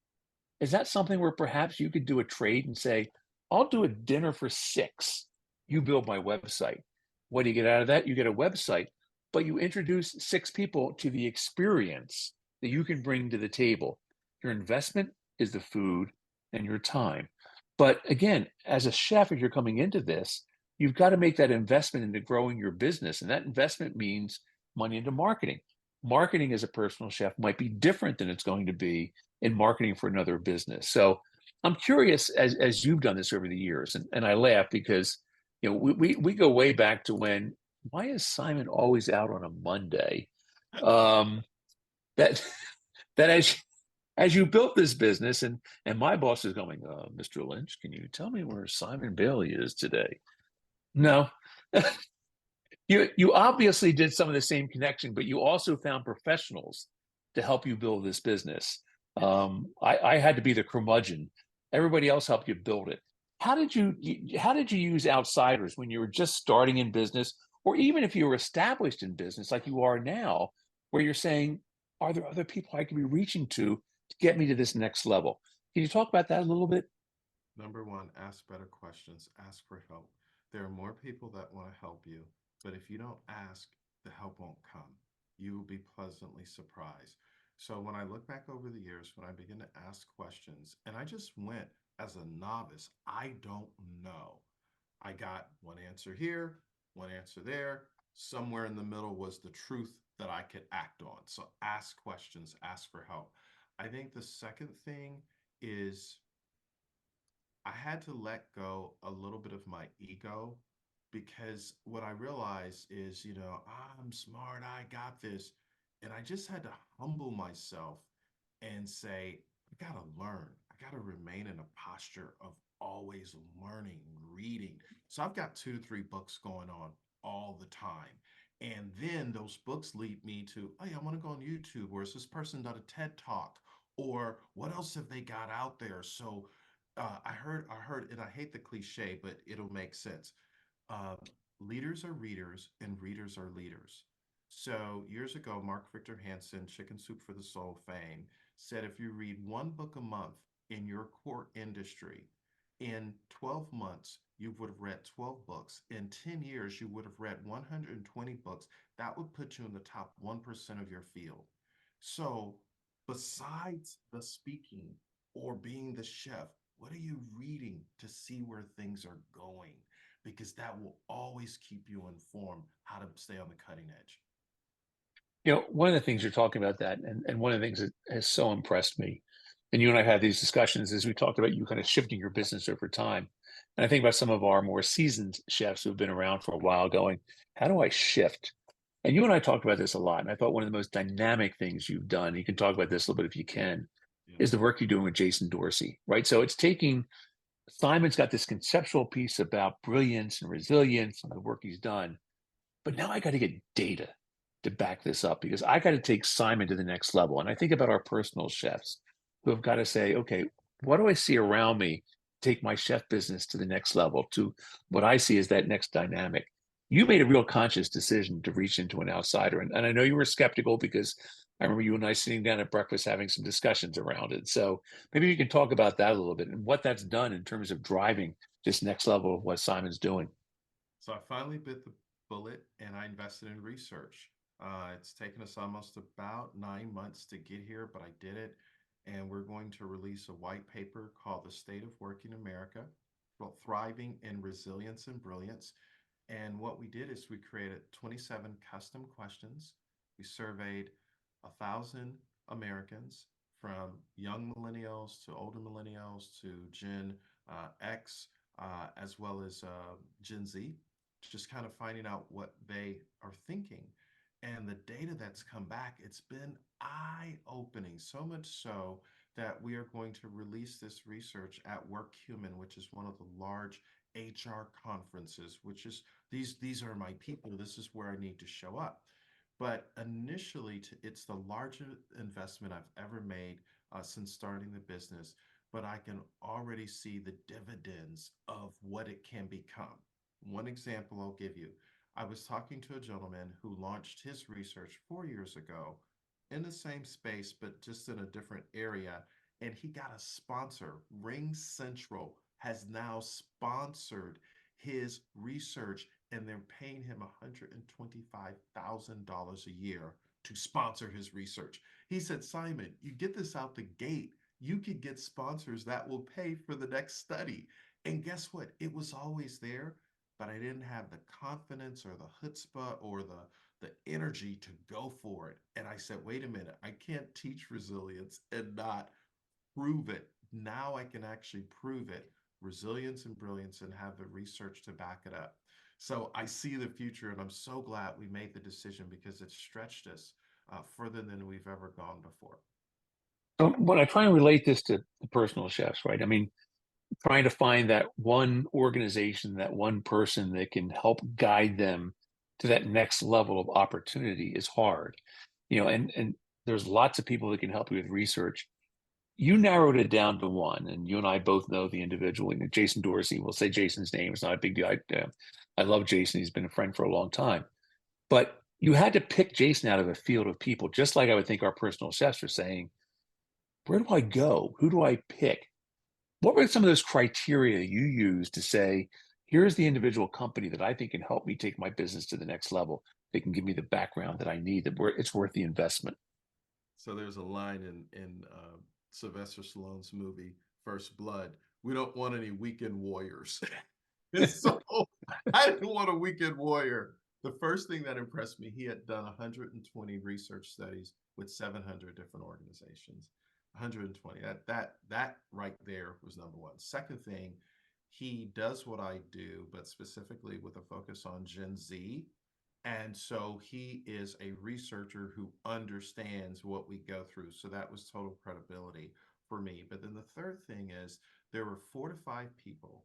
Is that something where perhaps you could do a trade and say, I'll do a dinner for six. You build my website. What do you get out of that? You get a website, but you introduce six people to the experience that you can bring to the table. Your investment is the food and your time. But again, as a chef, if you're coming into this, you've got to make that investment into growing your business. And that investment means money into marketing. Marketing as a personal chef might be different than it's going to be in marketing for another business. So I'm curious as you've done this over the years, and I laugh because we go way back to when why is Simon always out on a Monday? Um, that that as you built this business and my boss is going, Mr. Lynch, can you tell me where Simon Bailey is today? No. You obviously did some of the same connection, but you also found professionals to help you build this business. Yes. I had to be the curmudgeon. Everybody else helped you build it. How did you use outsiders when you were just starting in business, or even if you were established in business like you are now, where you're saying, are there other people I could be reaching to get me to this next level? Can you talk about that a little bit? Number one, ask better questions, ask for help. There are more people that want to help you, but if you don't ask, the help won't come. You will be pleasantly surprised. So when I look back over the years, when I begin to ask questions, and I just went as a novice, I don't know. I got one answer here, one answer there. Somewhere in the middle was the truth that I could act on. So ask questions, ask for help. I think the second thing is I had to let go a little bit of my ego because what I realized is, I'm smart, I got this. And I just had to humble myself and say, I got to learn. I got to remain in a posture of always learning, reading. So I've got 2, 3 books going on all the time. And then those books lead me to, hey, I want to go on YouTube, or is this person done a TED Talk? Or what else have they got out there? So I heard, and I hate the cliche, but it'll make sense. Uh, Leaders are readers, and readers are leaders. So years ago, Mark Victor Hansen, Chicken Soup for the Soul fame, said if you read one book a month in your core industry, in 12 months, you would have read 12 books. In 10 years, you would have read 120 books. That would put you in the top 1% of your field. So, besides the speaking or being the chef, what are you reading to see where things are going? Because that will always keep you informed how to stay on the cutting edge. One of the things you're talking about that, and one of the things that has so impressed me, and you and I had these discussions as we talked about you kind of shifting your business over time. And I think about some of our more seasoned chefs who've been around for a while going, how do I shift? And you and I talked about this a lot. And I thought one of the most dynamic things you've done, you can talk about this a little bit if you can, Yeah. is the work you're doing with Jason Dorsey, right? So it's taking Simon's got this conceptual piece about brilliance and resilience and the work he's done. But now I got to get data to back this up because I got to take Simon to the next level. And I think about our personal chefs who have got to say, okay, what do I see around me? Take my chef business to the next level, to what I see as that next dynamic. You made a real conscious decision to reach into an outsider. And I know you were skeptical because I remember you and I sitting down at breakfast having some discussions around it. So maybe you can talk about that a little bit and what that's done in terms of driving this next level of what Simon's doing. So I finally bit the bullet and I invested in research. It's taken us almost about 9 months to get here, but I did it. And we're going to release a white paper called The State of Working America, Thriving in Resilience and Brilliance. And what we did is we created 27 custom questions. We surveyed 1,000 Americans from young millennials to older millennials to Gen X, as well as Gen Z, just kind of finding out what they are thinking. And the data that's come back, it's been eye-opening, so much so that we are going to release this research at WorkHuman, which is one of the large HR conferences, which is these are my people. This is where I need to show up. But initially, it's the largest investment I've ever made since starting the business. But I can already see the dividends of what it can become. One example I'll give you. I was talking to a gentleman who launched his research 4 years ago in the same space, but just in a different area. And he got a sponsor. Ring Central has now sponsored his research, and they're paying him $125,000 a year to sponsor his research. He said, Simon, you get this out the gate, you could get sponsors that will pay for the next study. And guess what? It was always there, but I didn't have the confidence or the chutzpah or the energy to go for it. And I said, wait a minute, I can't teach resilience and not prove it. Now I can actually prove it, resilience and brilliance, and have the research to back it up. So I see the future, and I'm so glad we made the decision because it stretched us further than we've ever gone before. So when I try and relate this to the personal chefs, right? I mean, trying to find that one organization, that one person that can help guide them to that next level of opportunity is hard. And there's lots of people that can help you with research. You narrowed it down to one, and you and I both know the individual. Jason Dorsey. We'll say Jason's name. It's not a big deal. I love Jason. He's been a friend for a long time. But you had to pick Jason out of a field of people, just like I would think our personal chefs are saying, where do I go? Who do I pick? What were some of those criteria you used to say, here's the individual company that I think can help me take my business to the next level? They can give me the background that I need, that it's worth the investment. So there's a line in Sylvester Stallone's movie First Blood. We don't want any weekend warriors. So I didn't want a weekend warrior. The first thing that impressed me, he had done 120 research studies with 700 different organizations. 120. That right there was number one. Second thing, he does what I do, but specifically with a focus on Gen Z. And so he is a researcher who understands what we go through. So that was total credibility for me. But then the third thing is there were 4 to 5 people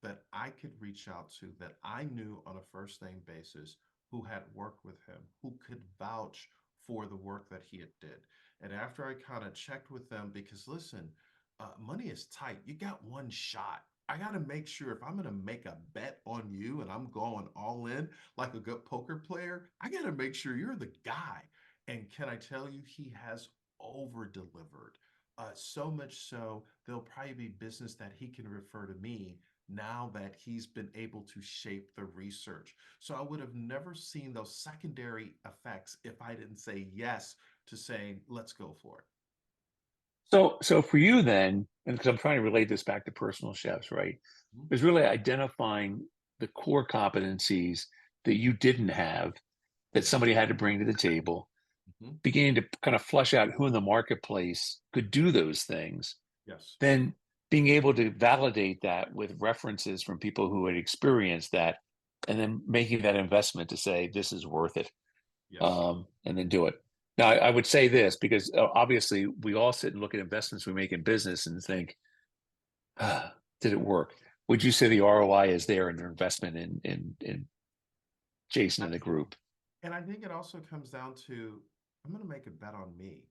that I could reach out to that I knew on a first name basis who had worked with him, who could vouch for the work that he had did. And after I kind of checked with them, because listen, money is tight. You got one shot. I got to make sure if I'm going to make a bet on you and I'm going all in like a good poker player, I got to make sure you're the guy. And can I tell you, he has over delivered. So much so, there'll probably be business that he can refer to me now that he's been able to shape the research. So I would have never seen those secondary effects if I didn't say yes to saying, let's go for it. So for you then, and because I'm trying to relate this back to personal chefs, right? Mhm. Is really identifying the core competencies that you didn't have that Yes. somebody had to bring to the table, Mhm. beginning to kind of flush out who in the marketplace could do those things, Yes. then being able to validate that with references from people who had experienced that, and then making that investment to say, this is worth it. Yes. and then do it. Now, I would say this because obviously we all sit and look at investments we make in business and think, did it work? Would you say the ROI is there in your investment in Jason and the Absolutely. group? And I think it also comes down to I'm going to make a bet on me.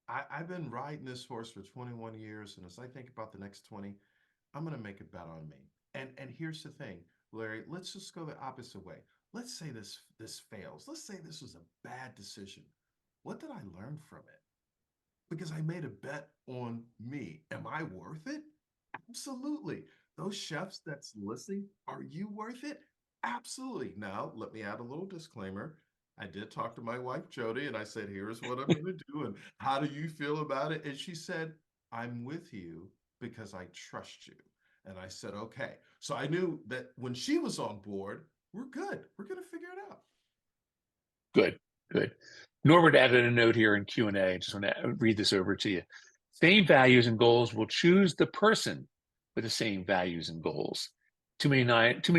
I've been riding this horse for 21 years, and as I think about the next 20, I'm going to make a bet on me. And here's the thing, Larry, let's just go the opposite way. Let's say this fails. Let's say this was a bad decision. What did I learn from it? Because I made a bet on me. Am I worth it? Absolutely. Those chefs that's listening, are you worth it? Absolutely. Now, let me add a little disclaimer. I did talk to my wife, Jody, and I said, here's what I'm going to do. And how do you feel about it? And she said, I'm with you because I trust you. And I said, okay. So I knew that when she was on board, we're good. We're going to figure it out. Good, good. Norbert added a note here in Q&A. I just want to read this over to you. Same values and goals will choose the person with the same values and goals. Too many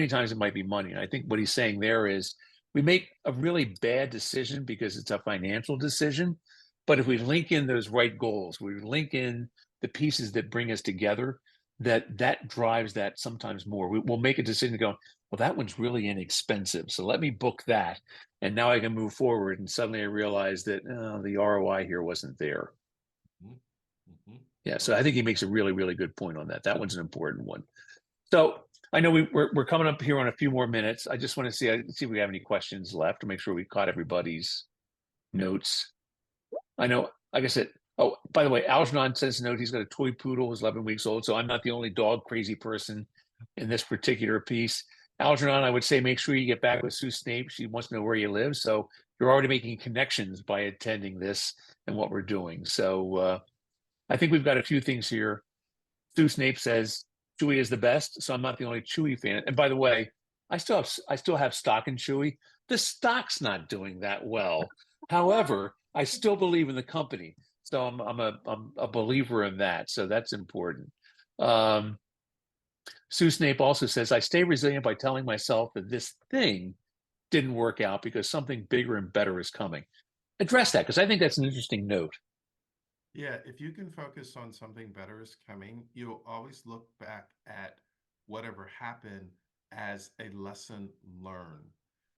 times it might be money. And I think what he's saying there is we make a really bad decision because it's a financial decision. But if we Yes. link in those right goals, we link in the pieces that bring us together, that drives that sometimes more. We'll make a decision going, well, that one's really inexpensive. So let me book that. And now I can move forward. And suddenly I realize that the ROI here wasn't there. Mhm, mhm. Yeah. Well So I think said. he makes a really, really good point on that. That one's an important one. So I know we're coming up here on a few more minutes. I just want to see if we have any questions left to make sure we caught everybody's notes. I know, like I said, oh, by the way, Algernon sends a note. He's got a toy poodle who's 11 weeks old. So I'm not the only dog crazy person in this particular piece. Algernon, I would say make sure you get back with Sue Snape. She wants to know where you live. So you're already making connections by attending this and what we're doing. So I think we've got a few things here. Sue Snape says Chewy is the best, so I'm not the only Chewy fan. And by the way, I still have stock in Chewy. The stock's not doing that well. However, I still believe in the company, so I'm a believer in that. So that's important. Um, Sue Snape also says I stay resilient by telling myself that this thing didn't work out because something bigger and better is coming. Address that because I think that's an interesting note. Yeah, if you can focus on something better is coming, you'll always look back at whatever happened as a lesson learned.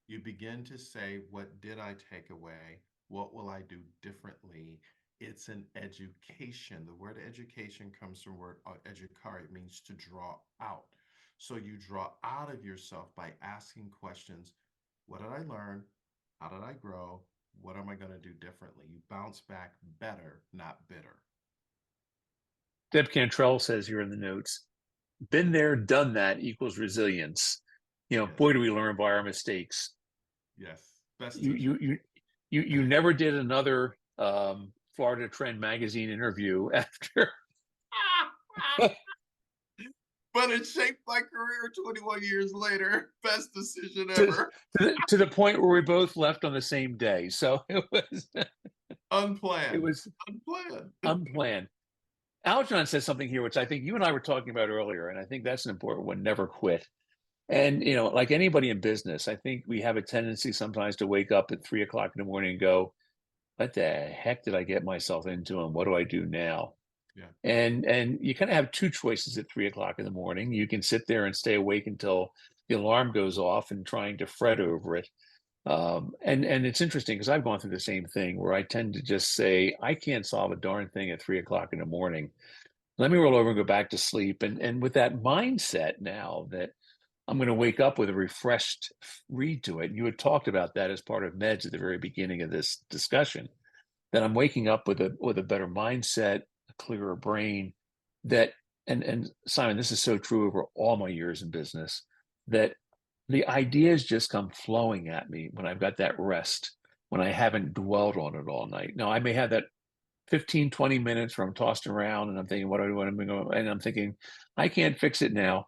You begin to say, what did I take away? What will I do differently? It's an education. The word education comes from word educare. It means to draw out. So you draw out of yourself by asking questions. What did I learn? How did I grow? What am I going to do differently? You bounce back better, not bitter. Deb Cantrell says here in the notes, been there, done that equals resilience. You know, Yes. boy, do we learn by our mistakes. Yes. Best You teacher. you you you never did another Florida Trend magazine interview after But it shaped my career 21 years later. Best decision to, ever. to the point where we both left on the same day. So it Unplanned. was Unplanned. unplanned. Aljon says something here, which I think you and I were talking about earlier, and I think that's an important one. Never quit. And you know, like anybody in business, I think we have a tendency sometimes to wake up at 3 o'clock in the morning and go, "What the heck did I get myself into, and what do I do now?" Yeah. And you kind of have two choices at 3 o'clock in the morning. You can sit there and stay awake until the alarm goes off and trying to fret over it. And it's interesting because I've gone through the same thing where I tend to just say, I can't solve a darn thing at 3 o'clock in the morning. Let me roll over and go back to sleep. And with that mindset now that I'm going to wake up with a refreshed read to it. You had talked about that as part of meds at the very beginning of this discussion. That I'm waking up with a better mindset, a clearer brain. That and Simon, this is so true over all my years in business. That the ideas just come flowing at me when I've got that rest, when I haven't dwelled on it all night. Now I may have that 15, 20 minutes where I'm tossed around and I'm thinking, what do I want to go? And I'm thinking, I can't fix it now.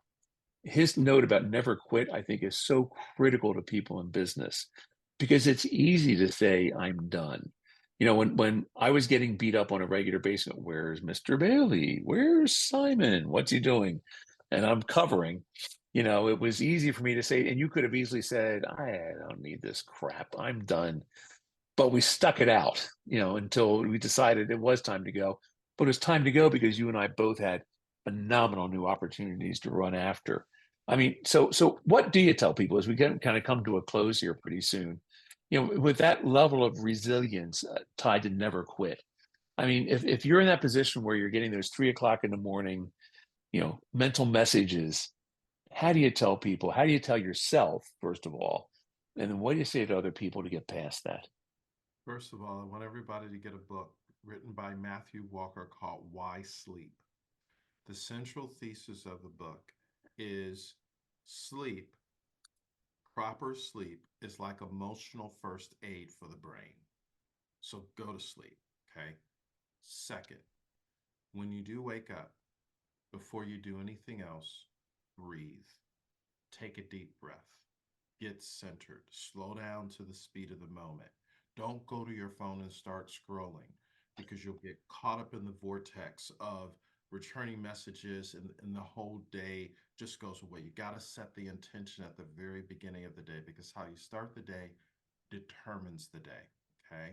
His note about never quit, I think, is so critical to people in business because it's easy to say, I'm done. You know, when I was getting beat up on a regular basis, where's Mr. Bailey? Where's Simon? What's he doing? And I'm covering, you know, it was easy for me to say, and you could have easily said, I don't need this crap. I'm done. but we stuck it out, until we decided it was time to go. But it was time to go because you and I both had phenomenal new opportunities to run after. I mean, so what do you tell people as we get kind of come to a close here pretty soon? With that level of resilience tied to never quit. I mean, if you're in that position where you're getting those 3 o'clock in the morning, mental messages, how do you tell people? How do you tell yourself, first of all? And then what do you say to other people to get past that? First of all, I want everybody to get a book written by Matthew Walker called Why Sleep. The central thesis of the book is sleep, proper sleep is like emotional first aid for the brain. So go to sleep, okay? Second, when you do wake up, before you do anything else, breathe. Take a deep breath. Get centered. Slow down to the speed of the moment. Don't go to your phone and start scrolling because you'll get caught up in the vortex of returning messages and the whole day just goes away. You got to set the intention at the very beginning of the day because how you start the day determines the day. Okay.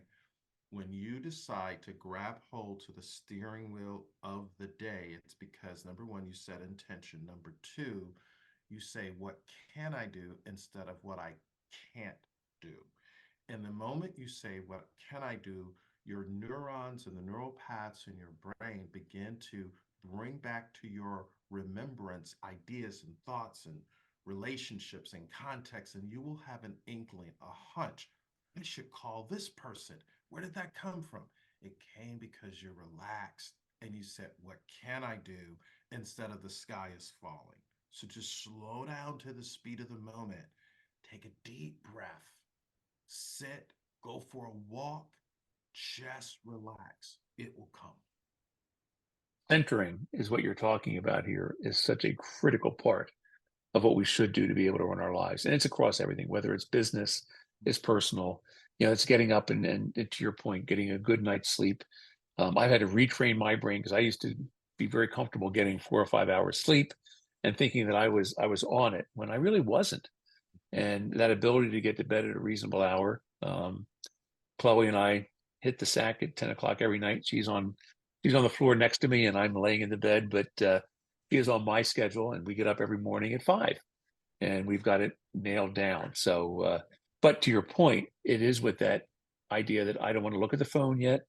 When you decide to grab hold to the steering wheel of the day, it's because number one, you set intention. Number two, you say, what can I do instead of what I can't do? And the moment you say, what can I do? Your neurons and the neural paths in your brain begin to bring back to your remembrance ideas and thoughts and relationships and context, and you will have an inkling, a hunch. I should call this person. Where did that come from? It came because you're relaxed and you said, what can I do? Instead of the sky is falling. So just slow down to the speed of the moment. Take a deep breath. Sit, go for a walk, just relax. It will come. Centering is what you're talking about here is such a critical part of what we should do to be able to run our lives. And it's across everything, whether it's business, it's personal, it's getting up and to your point, getting a good night's sleep. I've had to retrain my brain because I used to be very comfortable getting 4 or 5 hours sleep and thinking that I was on it when I really wasn't. And that ability to get to bed at a reasonable hour. Chloe and I hit the sack at 10 o'clock every night. She's on the floor next to me and I'm laying in the bed, but she is on my schedule and we get up every morning at 5 and we've got it nailed down. So, but to your point, it is with that idea that I don't want to look at the phone yet.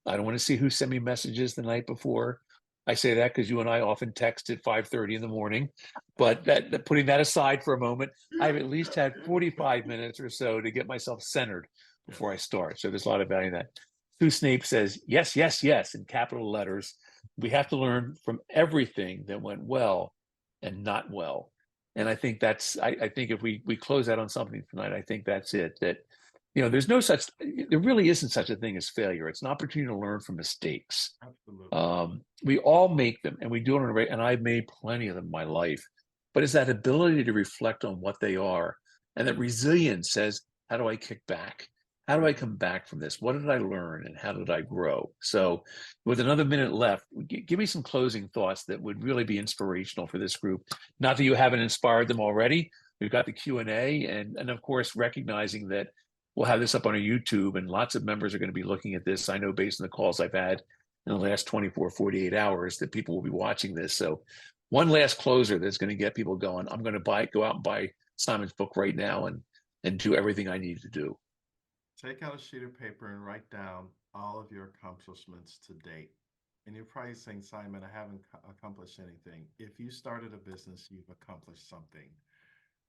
I don't want to see who sent me messages the night before. I say that because you and I often text at 5:30 in the morning. But putting that aside for a moment, I've at least had 45 minutes or so to get myself centered before I Yes. start. So there's a lot of value in that. Sue Snape says, yes, yes, yes, in capital letters. We have to learn from everything that went well and not well. And I think I think if we close out on something tonight, I think that's it. That there really isn't such a thing as failure. It's an opportunity to learn from mistakes. Absolutely. We all make them and we do it on a rate, and I've made plenty of them in my life. But it's that ability to reflect on what they are. And that resilience says, how do I kick back? How do I come back from this? What did I learn and how did I grow? So, with another minute left, give me some closing thoughts that would really be inspirational for this group. Not that you haven't inspired them already. We've got the Q&A and of course, recognizing that we'll have this up on our YouTube and lots of members are going to be looking at this. I know based on the calls I've had in the last 24, 48 hours that people will be watching this. So one last closer that's going to get people going. I'm going to go out and buy Simon's book right now and do everything I need to do. Take out a sheet of paper and write down all of your accomplishments to date. And you're probably saying, Simon, I haven't accomplished anything. If you started a business, you've accomplished something.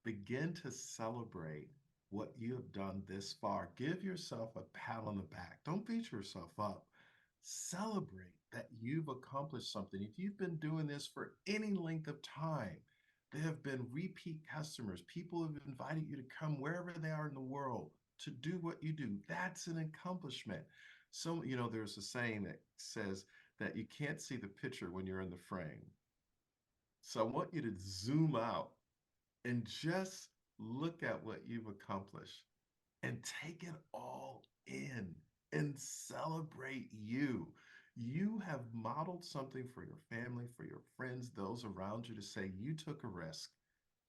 Begin to celebrate what you have done this far. Give yourself a pat on the back. Don't beat yourself up. Celebrate that you've accomplished something. If you've been doing this for any length of time, there have been repeat customers. People have invited you to come wherever they are in the world to do what you do. That's an accomplishment. So, there's a saying that says that you can't see the picture when you're in the frame. So I want you to zoom out and just look at what you've accomplished and take it all in and celebrate you. You have modeled something for your family, for your friends, those around you to say you took a risk,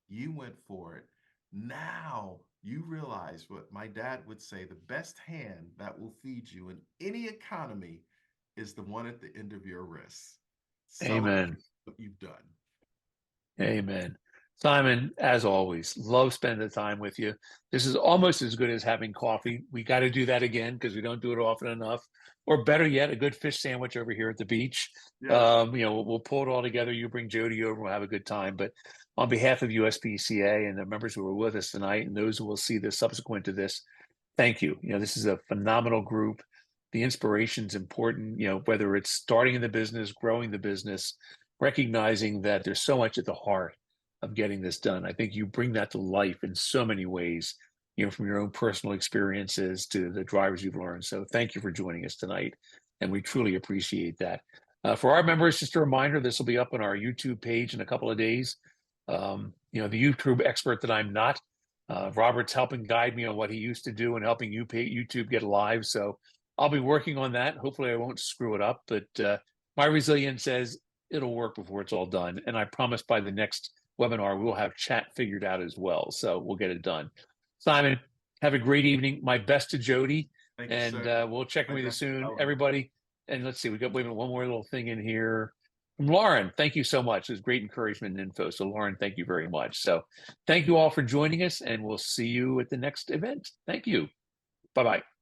you went for it. Now you realize what my dad would say: the best hand that will feed you in any economy is the one at the end of your wrist. Celebrate Amen. what you've done. Amen. Simon, as always, love spending the time with you. This is almost as good as having coffee. We got to do that again because we don't do it often enough. Or better yet, a good fish sandwich over here at the beach. Yes. We'll pull it all together. You bring Jody over, we'll have a good time. But on behalf of USPCA and the members who are with us tonight and those who will see this subsequent to this, thank you. This is a phenomenal group. The inspiration's important, whether it's starting in the business, growing the business, recognizing that there's so much at the heart of getting this done. I think you bring that to life in so many ways, from your own personal experiences to the drivers you've learned. So thank you for joining us tonight. And we truly appreciate that. For our members, just a reminder, this will be up on our YouTube page in a couple of days. The YouTube expert that I'm not, Robert's helping guide me on what he used to do and helping YouTube get live. So I'll be working on that. Hopefully I won't screw it up, but my resilience says it'll work before it's all done. And I promise by the next webinar, we'll have chat figured out as well. So we'll get it done. Simon, have a great evening. My best to Jody. Thank you, And sir. we'll check in with you Dr. soon, Howard. everybody. And let's see, we got wait a minute, one more little thing in here. From Lauren, thank you so much. It was great encouragement and info. So Lauren, thank you very much. So thank you all for joining us, and we'll see you at the next event. Thank you. Bye-bye.